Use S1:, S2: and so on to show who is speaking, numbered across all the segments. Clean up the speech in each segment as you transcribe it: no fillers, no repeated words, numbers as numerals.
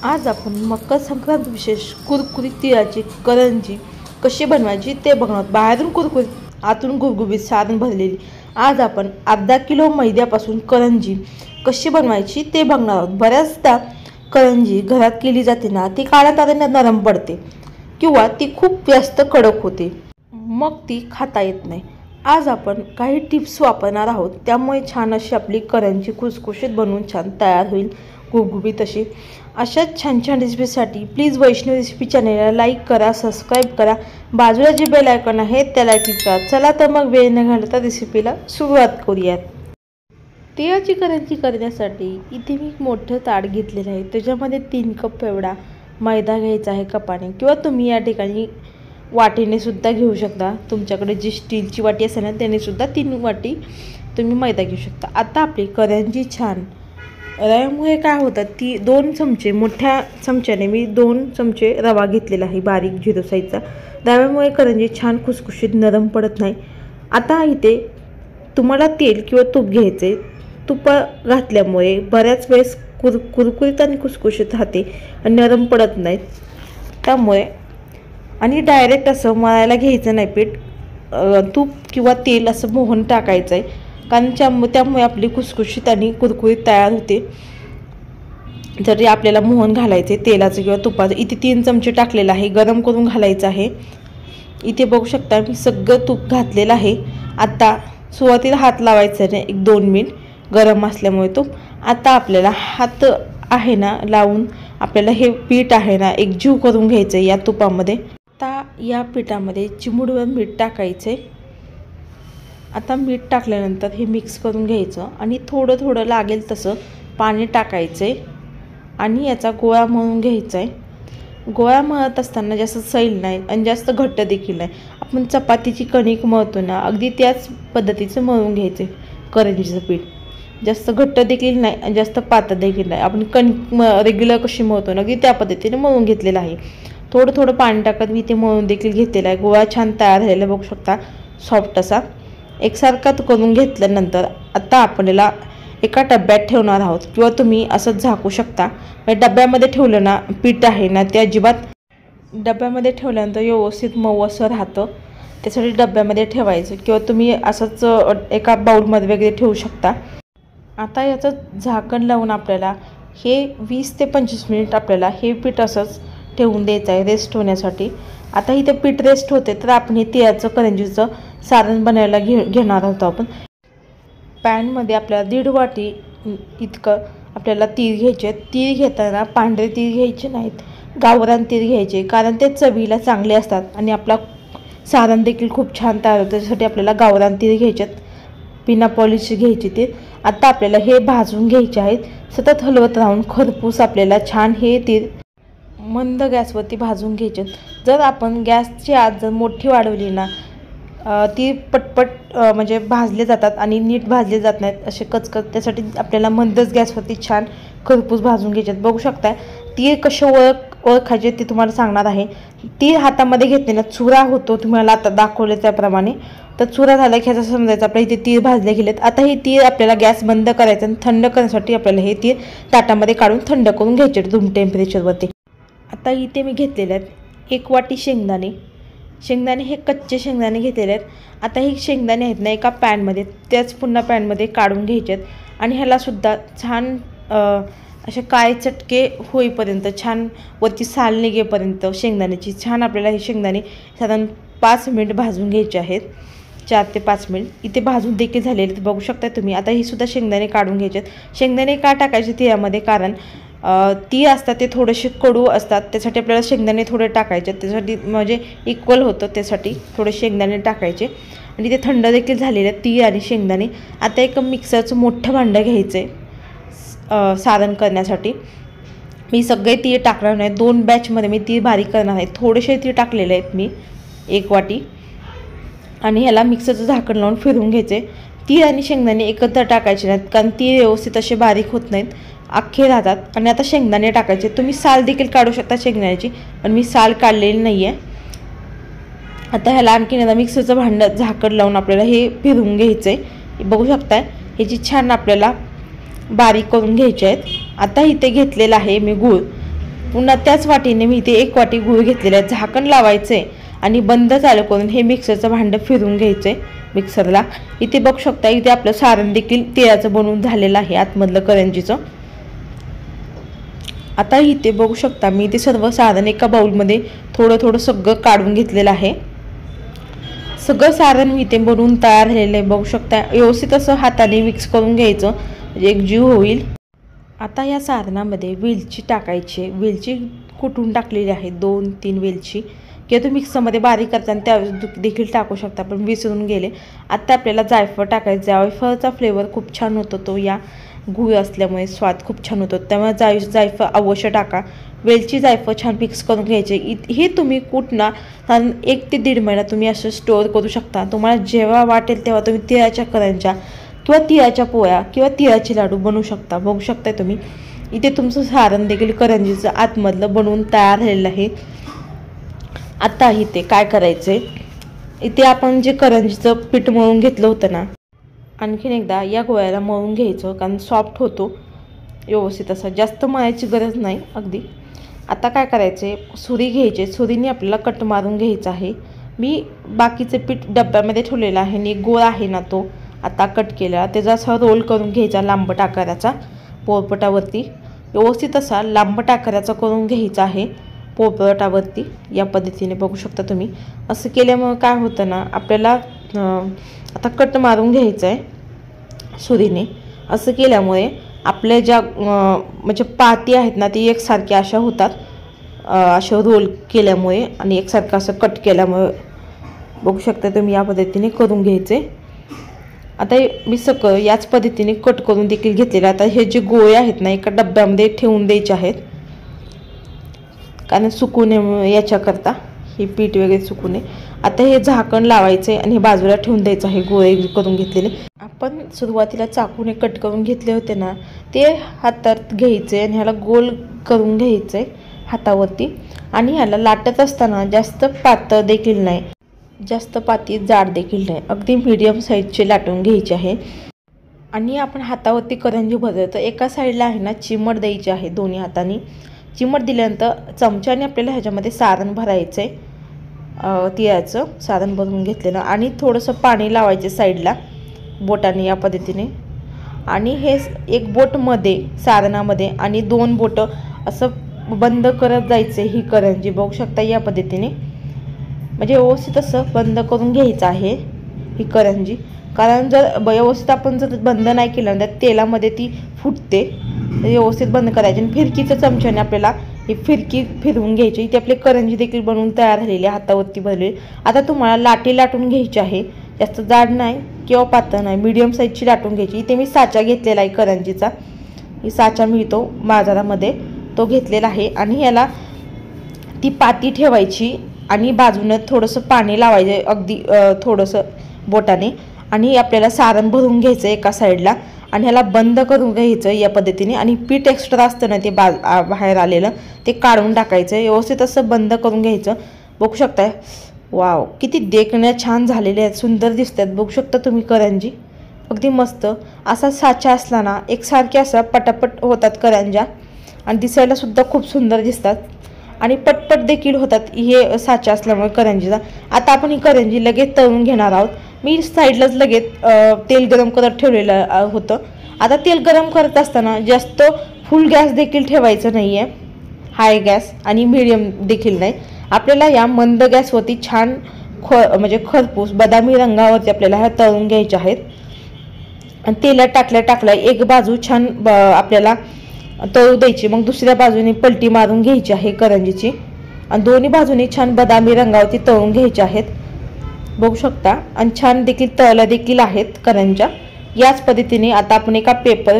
S1: आज आपण मकर संक्रांत विशेष कुरकुरीत तिळाची करंजी कशी बनवायची ते बघणार. बाहेरून कुरकुरीत आतून गुबगुबीत सारण भरलेली आज आपण अर्धा किलो मैद्यापासून करंजी कशी बनवायची ते बघणार आहोत. बऱ्याचदा करंजी घरात केली जाते ना, ती काळात आल्याने नरम पडते किंवा ती खूप जास्त कडक होते, मग ती खाता येत नाही. आज आपण काही टिप्स वापरणार आहोत, त्यामुळे छान अशी आपली करंजी खुसखुशीत बनवून छान तयार होईल, गुबगुबीत अशी. अशाच छान छान रेसिपीसाठी प्लीज वैष्णवी रेसिपी चॅनलला लाईक करा, सबस्क्राईब करा, बाजूला जे बेल आयकॉन आहे त्याला क्लिक करा. चला तर मग वेळ न घालवता रेसिपीला सुरुवात करूयात. तिळाची करंजी करण्यासाठी इथे मी एक मोठं ताट घेतलेलं आहे. त्याच्यामध्ये 3 कप एवढा मैदा घ्यायचा आहे कपाने, किंवा तुम्ही या ठिकाणी वाटीने सुद्धा घेऊ शकता. तुमच्याकडे जी स्टीलची वाटी असेल ना त्याने सुद्धा 3 वाटी तुम्ही मैदा घेऊ शकता. आता आपली करंजी छान रव्यामुळे काय होतं, ती 2 चमचे मोठ्या चमच्याने मी 2 चमचे रवा घेतलेला आहे, बारीक 0 साईजचा. रव्यामुळे करंजी छान खुसखुशीत नरम पडत नाही. आता इथे तुम्हाला तेल किंवा तूप घ्यायचे. तूप घातल्यामुळे बऱ्याच वेळेस कुरकुरीत आणि खुसखुशीत राहते आणि नरम पडत नाहीत. त्यामुळे आणि डायरेक्ट असं मळायला घ्यायचं नाही पीठ, तूप किंवा तेल असं मोहन टाकायचं आहे, कारण त्यामुळे आपली खुसखुशीत आणि कुरकुरीत तयार होते. जरी आपल्याला मोहन घालायचे तेलाचं किंवा तुपाचं, इथे 3 चमचे टाकलेलं आहे, गरम करून घालायचं आहे. इथे बघू शकता मी सगळं तूप घातलेलं आहे. आता सुरुवातीला हात लावायचा नाही, 1-2 मिनिट गरम असल्यामुळे तूप. आता आपल्याला हात आहे ना लावून आपल्याला हे पीठ आहे ना एकजीव करून घ्यायचं या तुपामध्ये. आता या पिठामध्ये चिमूटभर मीठ टाकायचं आहे. आता मीठ टाकल्यानंतर हे मिक्स करून घ्यायचं आणि थोडं थोडं लागेल तसं पाणी टाकायचं आहे आणि याचा गोळा मळून घ्यायचा आहे. गोळा मळत असताना जास्त सैल नाही आणि जास्त घट्ट देखील नाही. आपण चपातीची कणिक मळतो ना, अगदी त्याच पद्धतीचं मळून घ्यायचं करंजीचं पीठ. जास्त घट्ट देखील नाही आणि जास्त पातळ देखील नाही. आपण कणिक रेग्युलर कशी मळतो ना, अगदी त्या पद्धतीने मळून घेतलेलं आहे. थोडं थोडं पाणी टाकत मी ते मळून देखील घेतलेलं आहे. गोळा छान तयार झालेला बघू शकता, सॉफ्ट असा एकसारखा करून घेतल्यानंतर आता आपल्याला एका डब्यात ठेवणार आहोत, किंवा तुम्ही असंच झाकू शकता. डब्यामध्ये ठेवलं ना पीठ आहे ना, ते अजिबात डब्यामध्ये ठेवल्यानंतर व्यवस्थित मऊ असं राहतं. त्यासाठी डब्यामध्ये ठेवायचं, किंवा तुम्ही असंच एका बाउलमध्ये वगैरे ठेवू शकता. आता याचं झाकण लावून आपल्याला हे 20 ते 25 मिनिट आपल्याला हे पीठ असंच ठेवून द्यायचं आहे रेस्ट होण्यासाठी. आता इथे पीठ रेस्ट होते तर आपण हे तिळाचं करंजीचं सारण बनायला घेणार आहोत. आपण पॅनमध्ये आपल्याला 1.5 वाटी इतकं आपल्याला तीळ घ्यायचे आहेत. तीळ घेताना पांढरे तीळ घ्यायचे नाहीत, गावरान तीळ घ्यायचे, कारण ते चवीला चांगले असतात आणि आपला सारण देखील खूप छान तयार होतं. त्यासाठी आपल्याला गावरान तीळ घ्यायचे आहेत, बिना पॉलिश घ्यायचे ते. आता आपल्याला हे भाजून घ्यायचे आहेत. सतत हलवत राहून खरपूस आपल्याला छान हे तीळ मंद गॅसवरती भाजून घ्यायचे. जर आपण गॅसची आग जर मोठी वाढवली ना, ती पटपट म्हणजे भाजले जातात आणि नीट भाजले जात नाहीत, असे कचकच. त्यासाठी आपल्याला मंदच गॅसवरती छान खरपूस भाजून घ्यायचे. बघू शकताय तीळ कसे ओळखायचे ते तुम्हाला सांगणार आहे. तीळ हातामध्ये घेतलेला चुरा होतो, तुम्हाला आता दाखवले त्याप्रमाणे. तर चुरा झाला की ह्याचं समजायचं आपल्या इथे तीळ भाजले गेलेत. आता हे तीळ आपल्याला गॅस बंद करायचं आणि थंड करण्यासाठी आपल्याला हे तीळ ताटामध्ये काढून थंड करून घ्यायचे रूम टेम्परेचरवरती. आता इथे मी घेतलेले आहेत 1 वाटी शेंगदाणे हे कच्चे शेंगदाणे घेतलेले आहेत. आता हे शेंगदाणे आहेत ना एका पॅनमध्ये, त्याच पुन्हा पॅनमध्ये काढून घ्यायचे आहेत आणि ह्यालासुद्धा छान असे काळे चटके होईपर्यंत, छान वरती साल निघेपर्यंत शेंगदाण्याची छान आपल्याला हे शेंगदाणे साधारण 5 मिनिट भाजून घ्यायचे आहेत, 4 ते 5 मिनिट. इथे भाजून देखील झालेले बघू शकता तुम्ही. आता ही सुद्धा शेंगदाणे काढून घ्यायचे आहेत. शेंगदाणे का टाकायचे तिळामध्ये, कारण तीळ असतात ते थोडेसे कडू असतात, त्यासाठी आपल्याला शेंगदाणे थोडे टाकायचे. त्यासाठी म्हणजे इक्वल होतं, त्यासाठी थोडे शेंगदाणे टाकायचे. आणि ते थंड देखील झालेले तीळ आणि शेंगदाणे. आता एक मिक्सरचं मोठं भांडं घ्यायचं आहे सारण करण्यासाठी. मी सगळे तीळ टाकणार नाही, 2 बॅचमध्ये मी तीळ बारीक करणार आहे. थोडेसे तीळ टाकलेले आहेत मी 1 वाटी, आणि ह्याला मिक्सरचं झाकण लावून फिरवून घ्यायचे. तीळ आणि शेंगदाणे एकत्र टाकायचे नाहीत, कारण तीळ व्यवस्थित असे बारीक होत नाहीत, अख्खे राहतात. आणि आता शेंगदाणे टाकायचे. तुम्ही साल देखील काढू शकता शेंगदाण्याची, पण मी साल काढलेली नाही आहे. आता ह्याला आणखीन आता मिक्सरचं भांडं झाकण लावून आपल्याला हे फिरवून घ्यायचं आहे. बघू शकताय ह्याची छान आपल्याला बारीक करून घ्यायचे आहेत. आता इथे घेतलेला आहे मी गूळ. पुन्हा त्याच वाटीने मी इथे 1 वाटी गूळ घेतलेला आहे. झाकण लावायचं आहे आणि बंद चालू करून हे मिक्सरचं भांडं फिरून घ्यायचं आहे मिक्सरला. इथे बघू शकता इथे आपलं सारण देखील तिळाचं बनवून झालेलं आहे आतमधलं करंजीचं. आता इथे बघू शकता मी इथे सर्व सारण एका बाउलमध्ये थोडं थोडं सगळं काढून घेतलेलं आहे. सगळं सारण मी इथे बनवून तयार झालेलं आहे. बघू शकता व्यवस्थित असं हाताने मिक्स करून घ्यायचं म्हणजे एकजीव होईल. आता या सारणामध्ये वेलची टाकायची. वेलची कुटून टाकलेली आहे 2-3 वेलची किंवा तुम्ही मिक्सरमध्ये बारीक करताना त्या देखील टाकू शकता, पण विसरून गेले. आता आपल्याला जायफळ टाकायचं. जायफळचा फ्लेवर खूप छान होतो, तो या गूळ असल्यामुळे स्वाद खूप छान होतो, त्यामुळे जायफळ अवश्य टाका. वेलची जायफळ छान मिक्स करून घ्यायचे. हे तुम्ही कुठना 1 ते 1.5 महिना तुम्ही असं स्टोअर करू शकता. तुम्हाला जेव्हा वाटेल तेव्हा तुम्ही तिळाच्या करंज्या किंवा तिळाच्या पोळ्या किंवा तिळाचे लाडू बनवू शकता. बघू शकता तुम्ही इथे तुमचं सारण देखील करंजीचं आतमधलं बनवून तयार झालेलं आहे. आता इथे काय करायचं आहे, इथे आपण जे करंजीचं पीठ मळून घेतलं होतं ना, आणखीन एकदा या गोळ्याला मळून घ्यायचं, कारण सॉफ्ट होतो व्यवस्थित. असं जास्त मळायची गरज नाही अगदी. आता काय करायचं आहे, सुरी घ्यायची. सुरीने आपल्याला कट मारून घ्यायचं आहे. मी बाकीचे पीठ डब्यामध्ये ठेवलेलं आहे आणि एक गोळा आहे ना तो आता कट केला, त्याचा असा रोल करून घ्यायचा लांबट आकाराचा पोळपटावरती. व्यवस्थित असा लांबट आकाराचा करून घ्यायचा आहे पोळपटावरती. या पद्धतीने बघू शकता तुम्ही. असं केल्यामुळे काय होतं ना, आपल्याला आता कट मारून घ्यायचं आहे सुरीने. असं केल्यामुळे आपल्या ज्या म्हणजे पाती आहेत ना ती एकसारख्या अशा होतात, अशा रोल केल्यामुळे आणि एकसारखं असं कट केल्यामुळे. बघू शकता तुम्ही या पद्धतीने करून घ्यायचे. आता मी सगळं याच पद्धतीने कट करून देखील घेतलेलं. आता हे जे गोळे आहेत ना एका डब्यामध्ये ठेवून द्यायचे आहेत, कारण सुकू नये याच्याकरता, हे पीठ वगैरे सुकू नये. आता हे झाकण लावायचं आणि हे बाजूला ठेवून द्यायचं आहे गोळे करून घेतलेले. आपण सुरुवातीला चाकूने कट करून घेतले होते ना ते हातात घ्यायचे आणि ह्याला गोल करून घ्यायचे हातावरती. आणि ह्याला लाटत असताना जास्त पातळ देखील नाही, जास्त पाती जाड देखील नाही, अगदी मीडियम साईजचे लाटून घ्यायचे आहे. आणि आपण हातावरती करंजी भरतो, एका साईडला आहे ना चिमट द्यायची आहे दोन्ही हाताने. चिमट दिल्यानंतर चमच्याने आपल्याला ह्याच्यामध्ये सारण भरायचं आहे, तिळाचं सारण भरून घेतलेलं. आणि थोडंसं पाणी लावायचे साईडला बोटाने या पद्धतीने. आणि हे एक बोट मध्ये सारणामध्ये आणि 2 बोटं असं बंद करत जायचे ही करंजी. बघू शकता या पद्धतीने, म्हणजे व्यवस्थित असं बंद करून घ्यायचं आहे ही करंजी. कारण जर व्यवस्थित आपण जर बंद नाही केलं तर तेलामध्ये ती फुटते. व्यवस्थित बंद करायची आणि फिरकीच्या चमच्याने आपल्याला ही फिरकी फिरवून घ्यायची. इथे आपली करंजी देखील बनवून तयार झालेली आहे, हातावरती भरलेली. आता तुम्हाला लाटी लाटून घ्यायची आहे, जास्त जाड नाही किंवा पातळ नाही, मीडियम साईजची लाटून घ्यायची. इथे मी साचा घेतलेला आहे करंजीचा, ही साचा मिळतो बाजारामध्ये तो घेतलेला आहे. आणि ह्याला ती पाती ठेवायची आणि बाजूनं थोडंसं पाणी लावायचं अगदी थोडंसं बोटाने. आणि आपल्याला सारण भरून घ्यायचं एका साईडला आणि ह्याला बंद करून घ्यायचं या पद्धतीने. आणि पीठ एक्स्ट्रा असतं ना ते बाहेर आलेलं ते काढून टाकायचं. व्यवस्थित असं बंद करून घ्यायचं. बघू शकताय वाव किती देखण्या छान झालेले आहेत, सुंदर दिसतात. बघू शकता तुम्ही करंजी अगदी मस्त. असा साचा असला ना एकसारख्या असा पटापट होतात करंज्या आणि दिसायला सुद्धा खूप सुंदर दिसतात आणि पटपट देखील होतात हे साचा असल्यामुळे करंजीचा. आता आपण ही करंजी लगेच तळून घेणार आहोत. मी साईडलाच लगेच तेल गरम करत ठेवलेलं होतं. आता तेल गरम करत असताना जास्त फुल गॅस देखील ठेवायचं नाही आहे, हाय गॅस आणि मीडियम देखील नाही. आपल्याला या मंद गॅसवरती छान म्हणजे खरपूस बदामी रंगावरती आपल्याला ह्या तळून घ्यायच्या आहेत. आणि तेलात टाकल्या एक बाजू छान आपल्याला तळू द्यायची, मग दुसऱ्या बाजूने पलटी मारून घ्यायची आहे करंजीची आणि दोन्ही बाजूने छान बदामी रंगावरती तळून घ्यायच्या आहेत. बघू शकता आणि छान देखील तळल्या देखील आहेत करंज्या. याच पद्धतीने आता आपण एका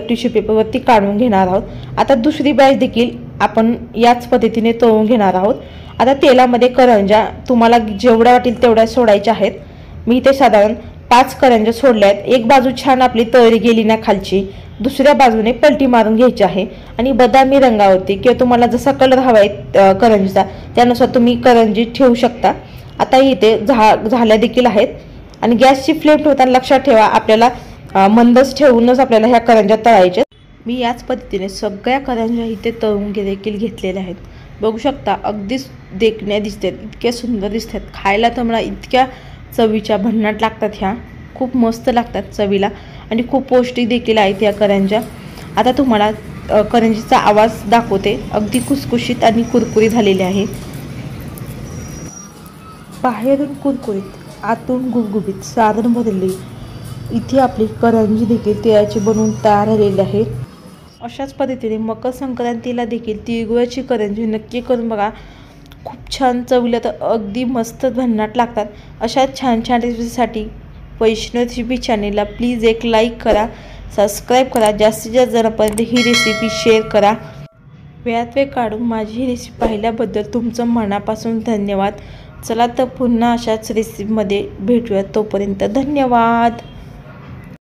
S1: टिश्यू पेपरवरती काढून घेणार आहोत. आता दुसरी बॅच देखील आपण याच पद्धतीने तळून घेणार आहोत. आता तेलामध्ये करंज्या तुम्हाला जेवढ्या वाटेल तेवढ्या सोडायच्या आहेत. मी इथे साधारण 5 करंज्या सोडल्या आहेत. एक बाजू छान आपली तळली गेली ना खालची, दुसऱ्या बाजूने पलटी मारून घ्यायची आहे आणि बदामी रंगावरती किंवा तुम्हाला जसा कलर हवा आहे करंजीचा त्यानुसार तुम्ही करंजी ठेवू शकता. आता इथे झाल्या देखील आहेत. आणि गॅसची फ्लेम ठेवताना लक्षात ठेवा आपल्याला मंदच ठेवूनच आपल्याला ह्या करंज्या तळायच्या. मी याच पद्धतीने सगळ्या करंज्या इथे तळून देखील घेतलेल्या आहेत. बघू शकता अगदीच देखण्या दिसतात, इतक्या सुंदर दिसतात. खायला तर मला इतक्या चवीच्या भन्नाट लागतात. ह्या खूप मस्त लागतात चवीला आणि खूप पौष्टिक देखील आहेत या करंज्या. आता तुम्हाला करंजीचा आवाज दाखवते. अगदी खुसखुशीत आणि कुरकुरी झालेले आहे. बाहेरून कुरकुरीत आतून गुबगुबीत सारण भरले इथे आपली करंजी देखील तिळाची बनवून तयार झालेली आहे. अशाच पद्धतीने मकर संक्रांतीला देखील तिळगुळाची करंजी नक्की करून बघा. खूप छान चवीला तर अगदी मस्त भन्नाट लागतात. अशा छान छान रेसिपीसाठी वैष्णव रेसिपी चॅनेलला प्लीज एक लाईक करा, सबस्क्राईब करा, जास्तीत जास्त जणांपर्यंत ही रेसिपी शेअर करा. वेळात वेळ काढून माझी ही रेसिपी पाहिल्याबद्दल तुमचं मनापासून धन्यवाद. चला तर पुन्हा अशाच रेसिपीमध्ये भेटूया. तोपर्यंत धन्यवाद.